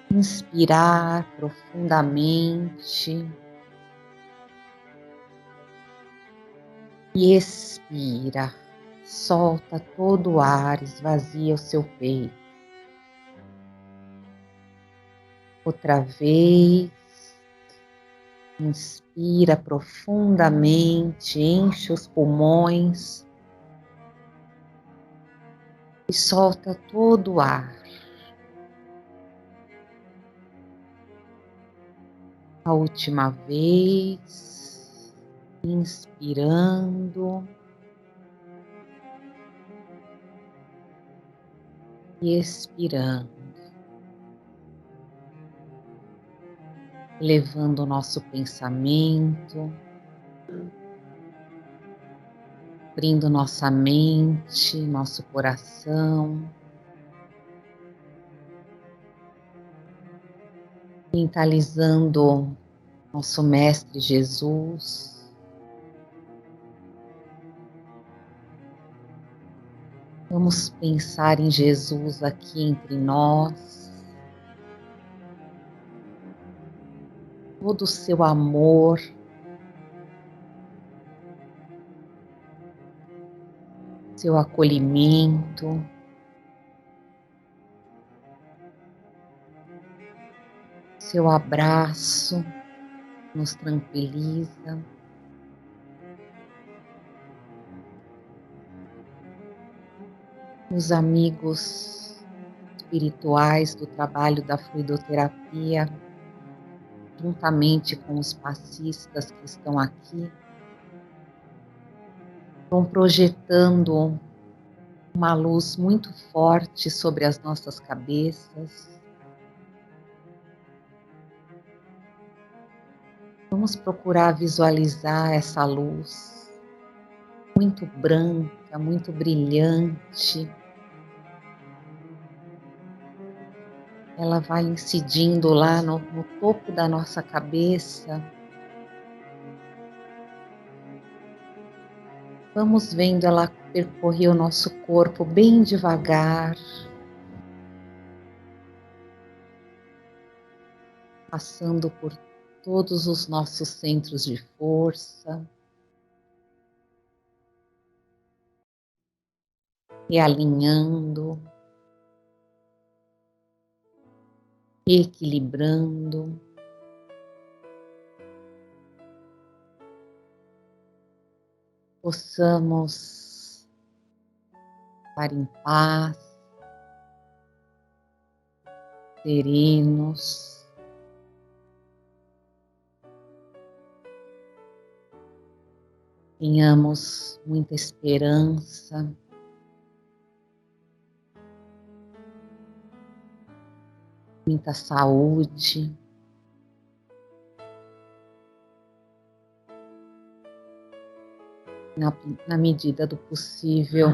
inspirar profundamente e expira. Solta todo o ar, esvazia o seu peito. Outra vez, inspira profundamente, enche os pulmões e solta todo o ar. A última vez, inspirando e expirando, levando o nosso pensamento, abrindo nossa mente, nosso coração, mentalizando nosso Mestre Jesus. Vamos pensar em Jesus aqui entre nós, todo o seu amor, seu acolhimento, seu abraço nos tranquiliza. Os amigos espirituais do trabalho da fluidoterapia, juntamente com os passistas que estão aqui, vão projetando uma luz muito forte sobre as nossas cabeças. Vamos procurar visualizar essa luz muito branca, muito brilhante. Ela vai incidindo lá no topo da nossa cabeça. Vamos vendo ela percorrer o nosso corpo bem devagar, passando por todos os nossos centros de força, e alinhando, equilibrando. Possamos estar em paz, serenos, tenhamos muita esperança, muita saúde. Na medida do possível,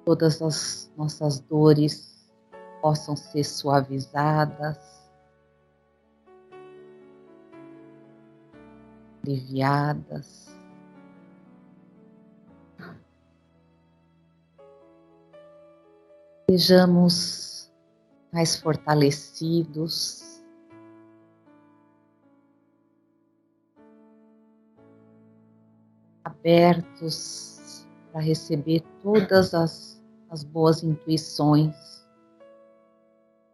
todas as nossas dores possam ser suavizadas, aliviadas. Sejamos mais fortalecidos, abertos para receber todas as boas intuições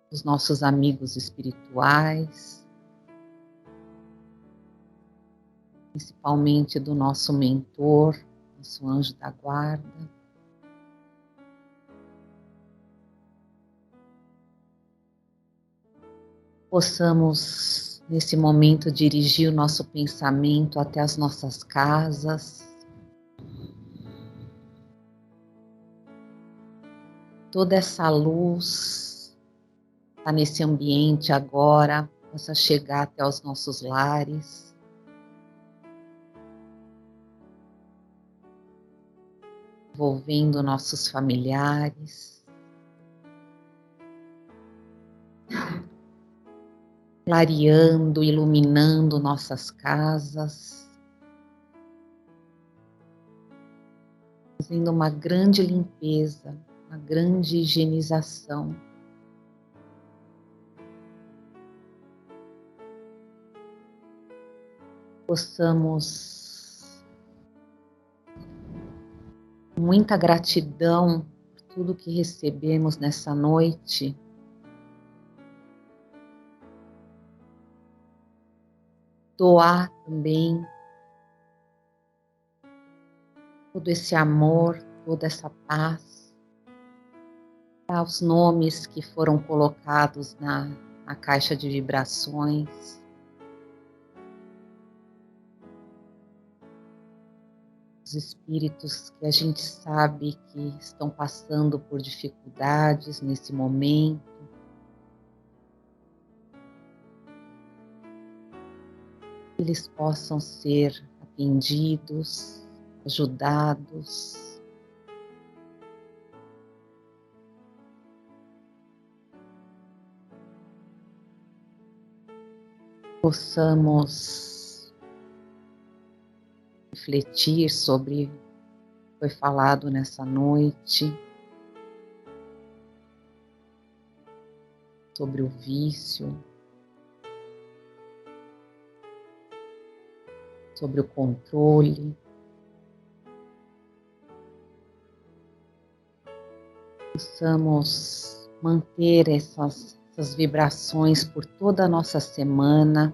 dos nossos amigos espirituais, principalmente do nosso mentor, nosso anjo da guarda. Possamos, nesse momento, dirigir o nosso pensamento até as nossas casas. Toda essa luz está nesse ambiente agora, possa chegar até os nossos lares. Envolvendo nossos familiares. Clareando, iluminando nossas casas, fazendo uma grande limpeza, uma grande higienização. Possamos, com muita gratidão por tudo que recebemos nessa noite, doar também todo esse amor, toda essa paz, para os nomes que foram colocados na caixa de vibrações. Os espíritos que a gente sabe que estão passando por dificuldades nesse momento. Eles possam ser atendidos, ajudados. Possamos refletir sobre o que foi falado nessa noite, sobre o vício, sobre o controle. Possamos manter essas vibrações por toda a nossa semana.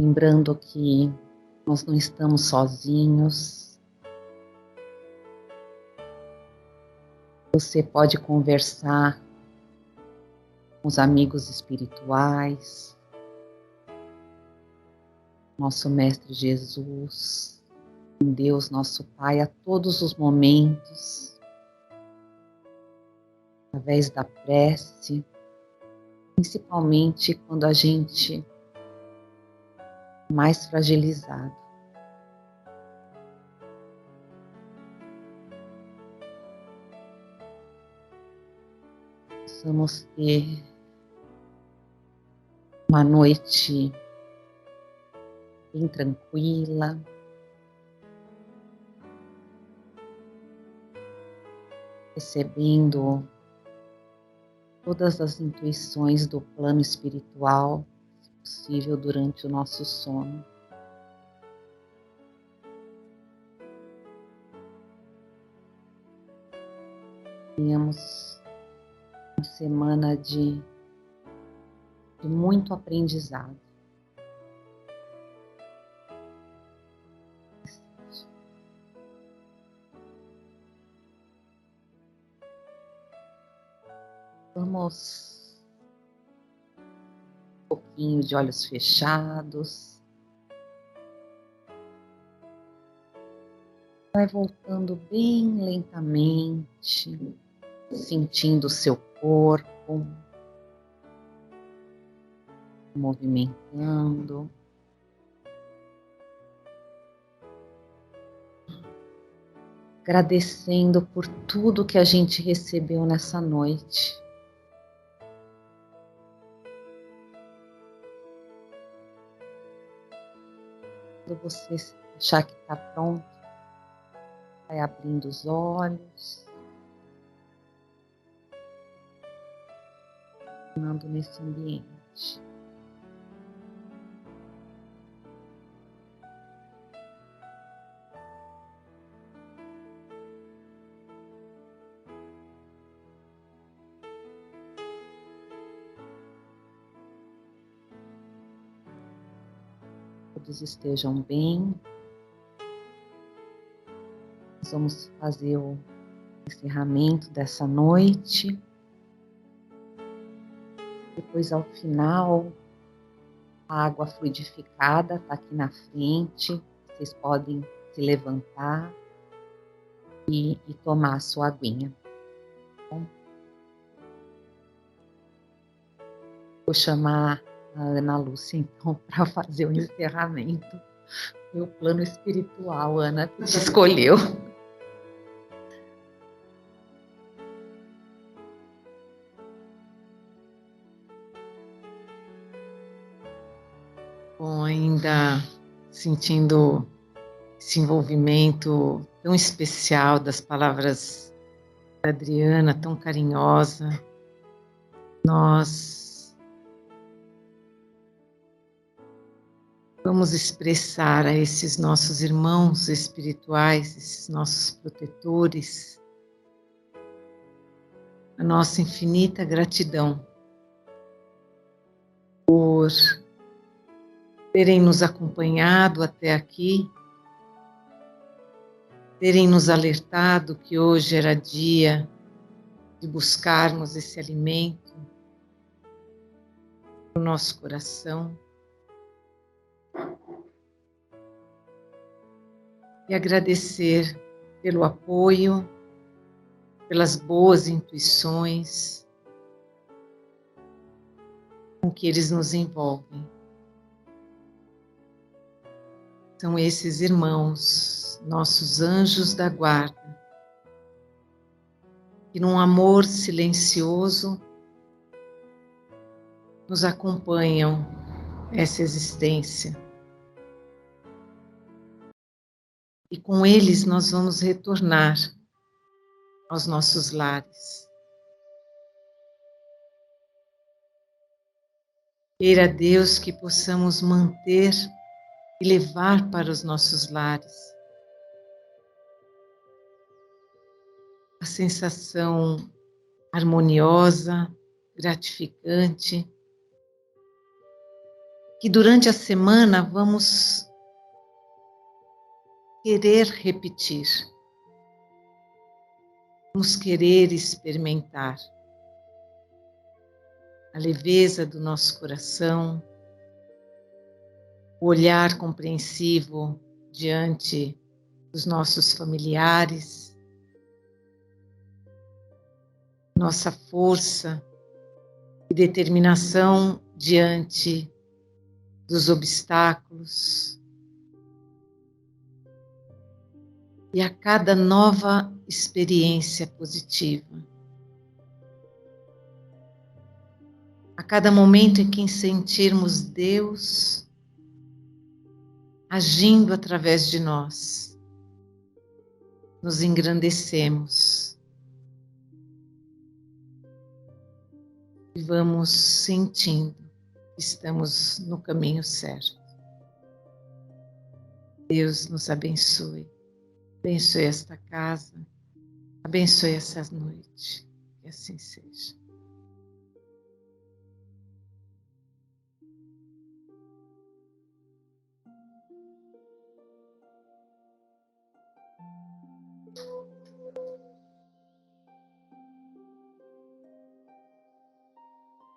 Lembrando que nós não estamos sozinhos. Você pode conversar com os amigos espirituais, nosso Mestre Jesus, com Deus, nosso Pai, a todos os momentos, através da prece, principalmente quando a gente é mais fragilizado. Possamos ter uma noite bem tranquila, recebendo todas as intuições do plano espiritual, se possível, durante o nosso sono. Tenhamos uma semana de muito aprendizado. Vamos um pouquinho de olhos fechados. Vai voltando bem lentamente, sentindo o seu corpo, movimentando. agradecendo por tudo que a gente recebeu nessa noite. Quando você achar que está pronto, vai abrindo os olhos, tornando nesse ambiente. Todos estejam bem. Nós vamos fazer o encerramento dessa noite. Depois, ao final, a água fluidificada está aqui na frente. Vocês podem se levantar e tomar a sua aguinha. Bom, vou chamar a Ana Lúcia, então, para fazer o encerramento. Meu plano espiritual, Ana, que te escolheu. Bom, ainda sentindo esse envolvimento tão especial das palavras da Adriana, tão carinhosa, nós vamos expressar a esses nossos irmãos espirituais, esses nossos protetores, a nossa infinita gratidão por terem nos acompanhado até aqui, terem nos alertado que hoje era dia de buscarmos esse alimento no nosso coração. E agradecer pelo apoio, pelas boas intuições com que eles nos envolvem. São esses irmãos, nossos anjos da guarda, que num amor silencioso nos acompanham essa existência. E com eles nós vamos retornar aos nossos lares. Queira Deus que possamos manter e levar para os nossos lares a sensação harmoniosa, gratificante, que durante a semana vamos querer repetir, vamos querer experimentar a leveza do nosso coração, o olhar compreensivo diante dos nossos familiares, nossa força e determinação diante dos obstáculos. E a cada nova experiência positiva, a cada momento em que sentirmos Deus agindo através de nós, nos engrandecemos e vamos sentindo que estamos no caminho certo. Deus nos abençoe. Abençoe esta casa, abençoe essa noite, que assim seja.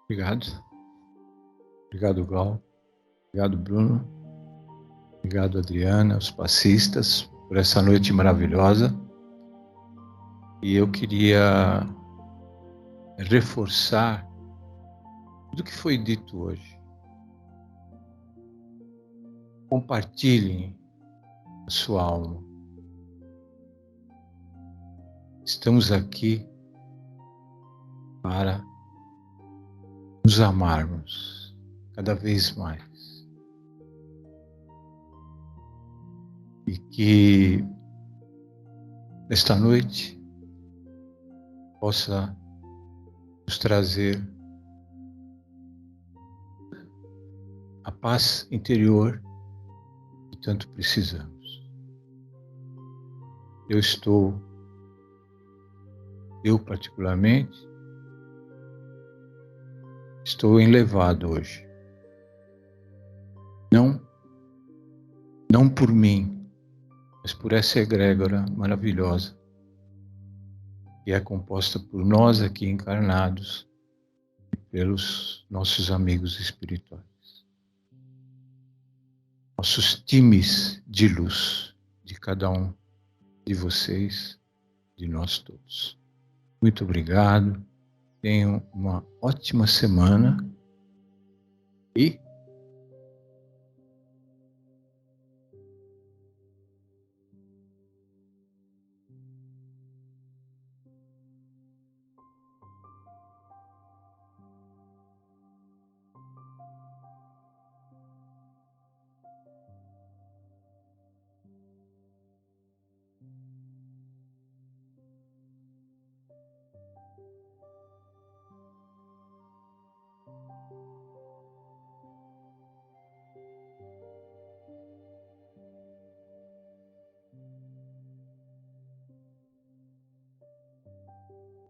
Obrigado. Obrigado, Glau. Obrigado, Bruno. Obrigado, Adriana, os passistas, por essa noite maravilhosa. E eu queria reforçar tudo que foi dito hoje. Compartilhem a sua alma. estamos aqui para nos amarmos cada vez mais. E que esta noite possa nos trazer a paz interior que tanto precisamos. Eu particularmente, estou enlevado hoje. Não por mim, mas por essa egrégora maravilhosa que é composta por nós aqui encarnados e pelos nossos amigos espirituais. Nossos times de luz, de cada um de vocês, de nós todos. Muito obrigado, tenham uma ótima semana e